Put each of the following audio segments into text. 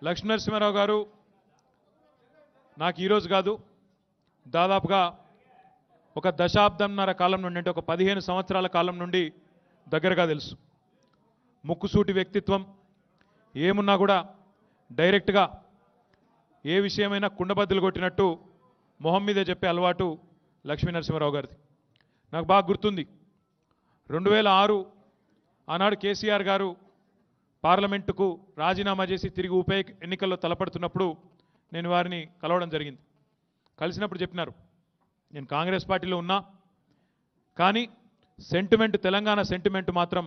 లక్ష్మీనరసింహారావు గారు నాకు ఈరోజు కాదు దాదాపుగా ఒక దశాబ్దంన్నర కాలం నుండి అంటే ఒక 15 సంవత్సరాల కాలం నుండి దగ్గరగా తెలుసు. ముక్కుసూటి వ్యక్తిత్వం, ఏమున్నా కూడా డైరెక్ట్గా ఏ విషయమైనా కుండబద్దలు కొట్టినట్టు మొహం మీదే చెప్పే అలవాటు లక్ష్మీనరసింహారావు గారిది. నాకు బాగా గుర్తుంది 2006 ఆనాడు కేసీఆర్ గారు పార్లమెంటుకు రాజీనామా చేసి తిరిగి ఉప ఎన్నికల్లో తలపడుతున్నప్పుడు నేను వారిని కలవడం జరిగింది. కలిసినప్పుడు చెప్పినారు, నేను కాంగ్రెస్ పార్టీలో ఉన్నా కానీ సెంటిమెంట్, తెలంగాణ సెంటిమెంట్ మాత్రం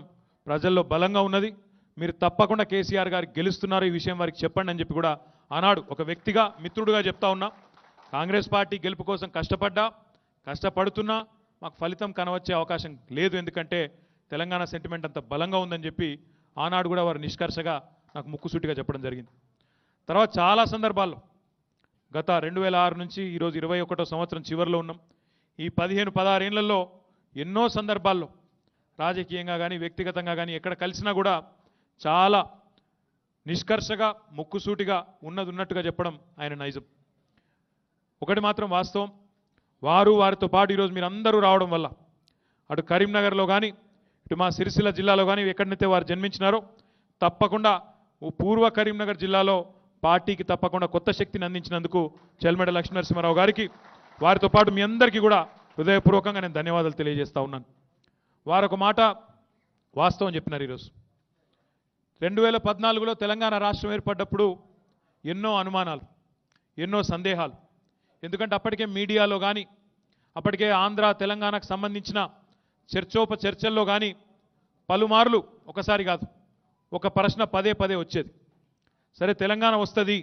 ప్రజల్లో బలంగా ఉన్నది, మీరు తప్పకుండా కేసీఆర్ గారు గెలుస్తున్నారు, ఈ విషయం వారికి చెప్పండి అని చెప్పి కూడా ఆనాడు ఒక వ్యక్తిగా మిత్రుడుగా చెప్తా ఉన్నా. కాంగ్రెస్ పార్టీ గెలుపు కోసం కష్టపడుతున్నా మాకు ఫలితం కనవచ్చే అవకాశం లేదు, ఎందుకంటే తెలంగాణ సెంటిమెంట్ అంత బలంగా ఉందని చెప్పి ఆనాడు కూడా వారు నిష్కర్షగా నాకు ముక్కుసూటిగా చెప్పడం జరిగింది. తర్వాత చాలా సందర్భాల్లో గత 2006 నుంచి ఈరోజు 21వ సంవత్సరం చివరిలో ఉన్నాం. ఈ 15-16 ఏళ్లలో ఎన్నో సందర్భాల్లో రాజకీయంగా కానీ వ్యక్తిగతంగా కానీ ఎక్కడ కలిసినా కూడా చాలా నిష్కర్షగా ముక్కుసూటిగా ఉన్నట్టుగా చెప్పడం ఆయన నైజం. ఒకటి మాత్రం వాస్తవం, వారితో పాటు ఈరోజు మీరు అందరూ రావడం వల్ల అటు కరీంనగర్లో కానీ ఇటు మా సిరిసిల్ల జిల్లాలో కానీ ఎక్కడైతే వారు జన్మించినారో తప్పకుండా పూర్వ కరీంనగర్ జిల్లాలో పార్టీకి తప్పకుండా కొత్త శక్తిని అందించినందుకు చెల్మెడ లక్ష్మీనరసింహారావు గారికి, వారితో పాటు మీ అందరికీ కూడా హృదయపూర్వకంగా నేను ధన్యవాదాలు తెలియజేస్తా ఉన్నాను. వారు ఒక మాట వాస్తవం చెప్పినారు. ఈరోజు 2014లో తెలంగాణ రాష్ట్రం ఏర్పడ్డప్పుడు ఎన్నో అనుమానాలు, ఎన్నో సందేహాలు, ఎందుకంటే అప్పటికే మీడియాలో కానీ అప్పటికే ఆంధ్ర తెలంగాణకు సంబంధించిన చర్చల్లో కానీ పలుమార్లు, ఒకసారి కాదు, ఒక ప్రశ్న పదే వచ్చేది. సరే తెలంగాణ వస్తుంది,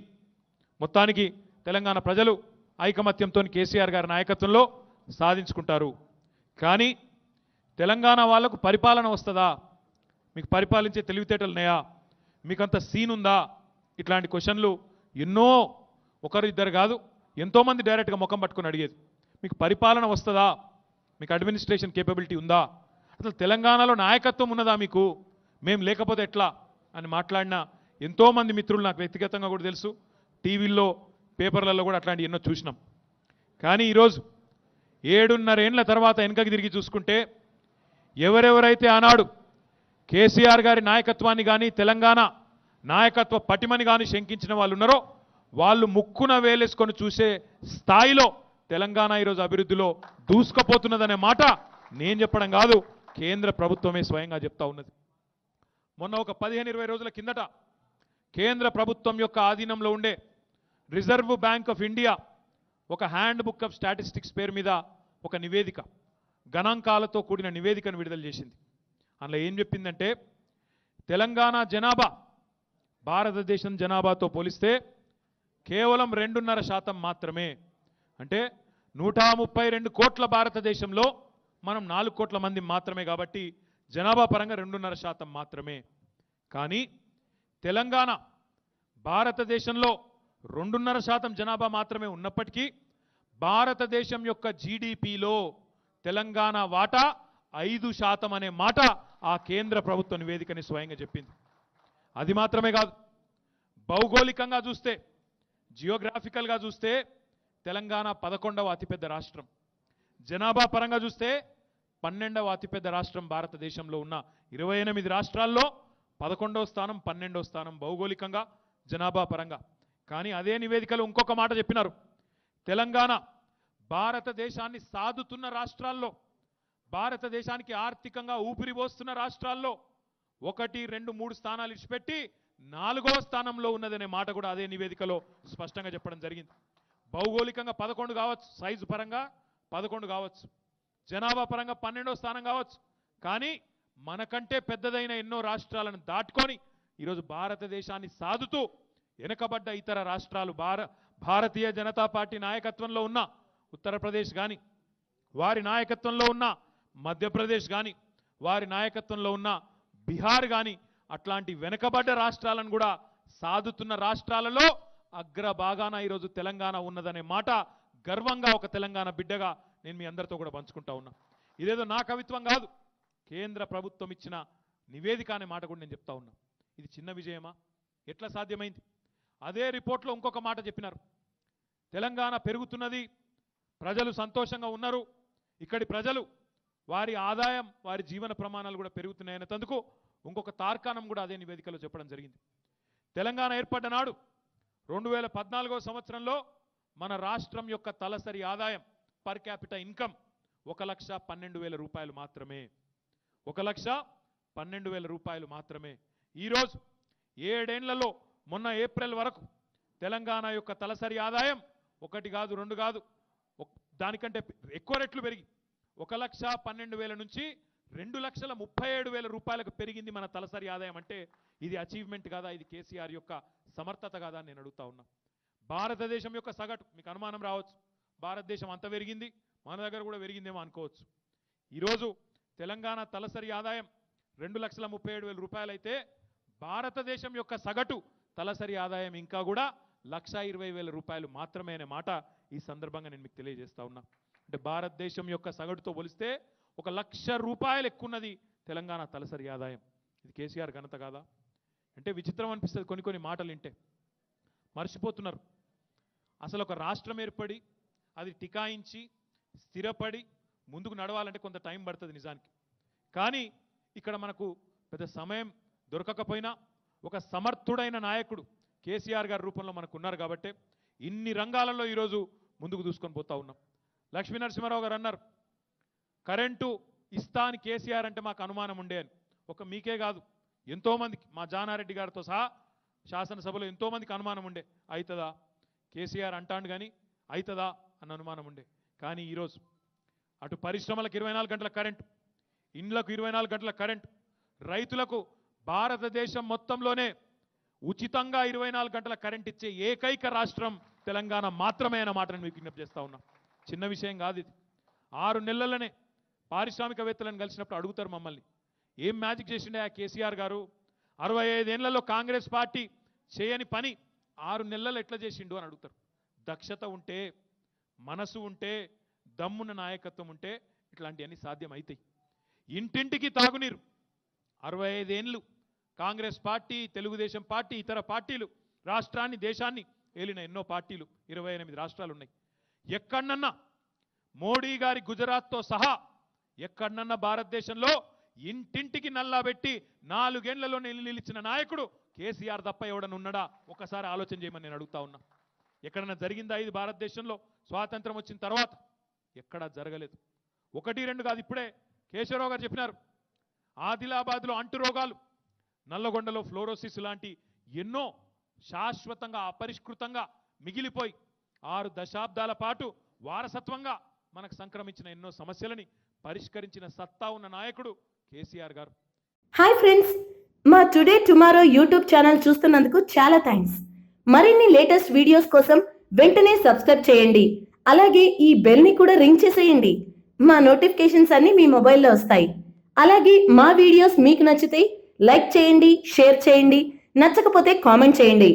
మొత్తానికి తెలంగాణ ప్రజలు ఐకమత్యంతో కేసీఆర్ గారి నాయకత్వంలో సాధించుకుంటారు, కానీ తెలంగాణ వాళ్లకు పరిపాలన వస్తుందా, మీకు పరిపాలించే తెలివితేటలు ఉన్నాయా, మీకంత సీన్ ఉందా, ఇట్లాంటి క్వశ్చన్లు ఎన్నో, ఒకరు ఇద్దరు కాదు ఎంతోమంది డైరెక్ట్గా ముఖం పట్టుకొని అడిగేది. మీకు పరిపాలన వస్తుందా, మీకు అడ్మినిస్ట్రేషన్ కేపబిలిటీ ఉందా, అసలు తెలంగాణలో నాయకత్వం ఉన్నదా మీకు, మేము లేకపోతే ఎట్లా అని మాట్లాడిన ఎంతోమంది మిత్రులు నాకు వ్యక్తిగతంగా కూడా తెలుసు, టీవీల్లో పేపర్లలో కూడా అట్లాంటి ఎన్నో చూసినాం. కానీ ఈరోజు 7.5 ఏళ్ల తర్వాత వెనకకి తిరిగి చూసుకుంటే ఎవరెవరైతే ఆనాడు కేసీఆర్ గారి నాయకత్వాన్ని కానీ తెలంగాణ నాయకత్వ పటిమని కానీ శంకించిన వాళ్ళు ఉన్నారో వాళ్ళు ముక్కున వేలేసుకొని చూసే స్థాయిలో తెలంగాణ ఈరోజు అభివృద్ధిలో దూసుకుపోతున్నదనే మాట నేను చెప్పడం కాదు, కేంద్ర ప్రభుత్వమే స్వయంగా చెప్తా ఉన్నది. మొన్న ఒక 15-20 రోజుల కిందట కేంద్ర ప్రభుత్వం యొక్క ఆధీనంలో ఉండే రిజర్వ్ బ్యాంక్ ఆఫ్ ఇండియా ఒక హ్యాండ్ బుక్ ఆఫ్ స్టాటిస్టిక్స్ పేరు మీద ఒక నివేదిక, గణాంకాలతో కూడిన నివేదికను విడుదల చేసింది. అందులో ఏం చెప్పిందంటే తెలంగాణ జనాభా భారతదేశం జనాభాతో పోలిస్తే కేవలం 2.5% మాత్రమే. అంటే 132 కోట్ల భారతదేశంలో మనం 4 కోట్ల మంది మాత్రమే, కాబట్టి జనాభా పరంగా 2.5% మాత్రమే. కానీ తెలంగాణ భారతదేశంలో 2.5% జనాభా మాత్రమే ఉన్నప్పటికీ భారతదేశం యొక్క జీడిపిలో తెలంగాణ వాటా 5% అనే మాట ఆ కేంద్ర ప్రభుత్వ నివేదికని స్వయంగా చెప్పింది. అది మాత్రమే కాదు, భౌగోళికంగా చూస్తే, జియోగ్రాఫికల్గా చూస్తే తెలంగాణ 11వ అతిపెద్ద రాష్ట్రం, జనాభా పరంగా చూస్తే 12వ అతిపెద్ద రాష్ట్రం. భారతదేశంలో ఉన్న 28 రాష్ట్రాల్లో 11వ స్థానం, 12వ స్థానం భౌగోళికంగా జనాభా పరంగా. కానీ అదే నివేదికలో ఇంకొక మాట చెప్పినారు, తెలంగాణ భారతదేశాన్ని సాదుతున్న రాష్ట్రాల్లో, భారతదేశానికి ఆర్థికంగా ఊపిరిపోస్తున్న రాష్ట్రాల్లో 1, 2, 3 స్థానాలు ఇచ్చిపెట్టి 4వ స్థానంలో ఉన్నదనే మాట కూడా అదే నివేదికలో స్పష్టంగా చెప్పడం జరిగింది. భౌగోళికంగా 11 కావచ్చు, సైజు పరంగా 11 కావచ్చు, జనాభా పరంగా 12వ స్థానం కావచ్చు, కానీ మనకంటే పెద్దదైన ఎన్నో రాష్ట్రాలను దాటుకొని ఈరోజు భారతదేశాన్ని సాదుతూ వెనుకబడ్డ ఇతర రాష్ట్రాలు, భారతీయ జనతా పార్టీ నాయకత్వంలో ఉన్న ఉత్తరప్రదేశ్ కానీ, వారి నాయకత్వంలో ఉన్న మధ్యప్రదేశ్ కానీ, వారి నాయకత్వంలో ఉన్న బీహార్ కానీ, అట్లాంటి వెనుకబడ్డ రాష్ట్రాలను కూడా సాదుతున్న రాష్ట్రాలలో అగ్రభాగాన ఈరోజు తెలంగాణ ఉన్నదనే మాట గర్వంగా ఒక తెలంగాణ బిడ్డగా నేను మీ అందరితో కూడా పంచుకుంటా ఉన్నా. ఇదేదో నా కవిత్వం కాదు, కేంద్ర ప్రభుత్వం ఇచ్చిన నివేదిక అనే మాట కూడా నేను చెప్తా ఉన్నా. ఇది చిన్న విజయమా? ఎట్లా సాధ్యమైంది? అదే రిపోర్ట్లో ఇంకొక మాట చెప్పినారు. తెలంగాణ పెరుగుతున్నది, ప్రజలు సంతోషంగా ఉన్నారు, ఇక్కడి ప్రజలు వారి ఆదాయం వారి జీవన ప్రమాణాలు కూడా పెరుగుతున్నాయనేందుకు ఇంకొక తార్కాణం కూడా అదే నివేదికలో చెప్పడం జరిగింది. తెలంగాణ ఏర్పడ్డ నాడు 2014వ సంవత్సరంలో మన రాష్ట్రం యొక్క తలసరి ఆదాయం పర్ క్యాపిటా ఇన్కమ్ 1,12,000 రూపాయలు మాత్రమే. 1,12,000 రూపాయలు మాత్రమే. ఈరోజు 7 ఏళ్లలో మొన్న ఏప్రిల్ వరకు తెలంగాణ యొక్క తలసరి ఆదాయం 1 కాదు 2 కాదు దానికంటే ఎక్కువ రెట్లు పెరిగి 1,12,000 నుంచి 2,37,000 రూపాయలకు పెరిగింది మన తలసరి ఆదాయం. అంటే ఇది అచీవ్మెంట్ కాదా? ఇది కేసీఆర్ యొక్క సమర్థత కాదా అని నేను అడుగుతా ఉన్నా. భారతదేశం యొక్క సగటు మీకు అనుమానం రావచ్చు, భారతదేశం అంత పెరిగింది మన దగ్గర కూడా పెరిగిందేమో అనుకోవచ్చు. ఈరోజు తెలంగాణ తలసరి ఆదాయం 2,37,000 రూపాయలు అయితే భారతదేశం యొక్క సగటు తలసరి ఆదాయం ఇంకా కూడా 1,20,000 రూపాయలు మాత్రమే అనే మాట ఈ సందర్భంగా నేను మీకు తెలియజేస్తా ఉన్నా. అంటే భారతదేశం యొక్క సగటుతో పోలిస్తే 1,00,000 రూపాయలు ఎక్కున్నది తెలంగాణ తలసరి ఆదాయం. ఇది కేసీఆర్ ఘనత కాదా? అంటే విచిత్రం అనిపిస్తుంది. కొన్ని మాటలు వింటే మర్చిపోతున్నారు. అసలు ఒక రాష్ట్రం ఏర్పడి అది టికాయించి స్థిరపడి ముందుకు నడవాలంటే కొంత టైం పడుతుంది నిజానికి. కానీ ఇక్కడ మనకు పెద్ద సమయం దొరకకపోయినా ఒక సమర్థుడైన నాయకుడు కేసీఆర్ గారి రూపంలో మనకు ఉన్నారు కాబట్టి ఇన్ని రంగాలలో ఈరోజు ముందుకు దూసుకొని పోతా ఉన్నాం. లక్ష్మీ నరసింహారావు గారు అన్నారు, కరెంటు ఇస్తా అని కేసీఆర్ అంటే మాకు అనుమానం ఉండే అని. ఒక మీకే కాదు ఎంతోమందికి, మా జానారెడ్డి గారితో సహా శాసనసభలో ఎంతోమందికి అనుమానం ఉండే, అవుతుందా కేసీఆర్ అంటాడు కానీ అవుతుందా అన్న అనుమానం ఉండే. కానీ ఈరోజు అటు పరిశ్రమలకు 24 గంటల కరెంటు, ఇండ్లకు 24 గంటల కరెంటు, రైతులకు భారతదేశం మొత్తంలోనే ఉచితంగా 24 గంటల కరెంట్ ఇచ్చే ఏకైక రాష్ట్రం తెలంగాణ మాత్రమే అన్న మాటను మీకు విజ్ఞప్తి చేస్తా ఉన్నా. చిన్న విషయం కాదు ఇది. 6 నెలలనే పారిశ్రామికవేత్తలను కలిసినప్పుడు అడుగుతారు మమ్మల్ని, ఏం మ్యాజిక్ చేసిండే ఆ కేసీఆర్ గారు, 65 ఏళ్లలో కాంగ్రెస్ పార్టీ చేయని పని 6 నెలల్లో ఎట్లా చేసిండు అని అడుగుతారు. దక్షత ఉంటే, మనసు ఉంటే, దమ్మున నాయకత్వం ఉంటే ఇట్లాంటివన్నీ సాధ్యం అవుతాయి. ఇంటింటికి తాగునీరు 65 ఏళ్ళు కాంగ్రెస్ పార్టీ, తెలుగుదేశం పార్టీ, ఇతర పార్టీలు రాష్ట్రాన్ని దేశాన్ని ఏలిన ఎన్నో పార్టీలు, 28 రాష్ట్రాలు ఉన్నాయి. ఎక్కడన్నా మోడీ గారి గుజరాత్తో సహా ఎక్కడన్నా భారతదేశంలో ఇంటింటికి నల్లా పెట్టి 4 ఏళ్లలో నిలిచిన నాయకుడు కేసీఆర్ తప్ప ఎవడన్నా ఉన్నాడా? ఒకసారి ఆలోచన చేయమని నేను అడుగుతా ఉన్నా. ఎక్కడన్నా జరిగిందా ఇది భారతదేశంలో స్వాతంత్రం వచ్చిన తర్వాత? ఎక్కడా జరగలేదు. 1, 2 కాదు. ఇప్పుడే కేశవరావు గారు చెప్పినారు, ఆదిలాబాద్లో అంటు రోగాలు, నల్లగొండలో ఫ్లోరోసిస్ లాంటి ఎన్నో శాశ్వతంగా అపరిష్కృతంగా మిగిలిపోయి 6 దశాబ్దాల పాటు వారసత్వంగా మనకు సంక్రమించిన ఎన్నో సమస్యలని పరిష్కరించిన సత్తా ఉన్న నాయకుడు కేసీఆర్ గారు. హాయ్ ఫ్రెండ్స్, మా టుడే టుమారో యూట్యూబ్ ఛానల్ చూస్తున్నందుకు చాలా థ్యాంక్స్. మరిన్ని లేటెస్ట్ వీడియోస్ కోసం వెంటనే సబ్స్క్రైబ్ చేయండి. అలాగే ఈ బెల్ ని కూడా రింగ్ చేసేయండి. మా నోటిఫికేషన్స్ అన్ని మీ మొబైల్లో వస్తాయి. అలాగే మా వీడియోస్ మీకు నచ్చితే లైక్ చేయండి, షేర్ చేయండి, నచ్చకపోతే కామెంట్ చేయండి.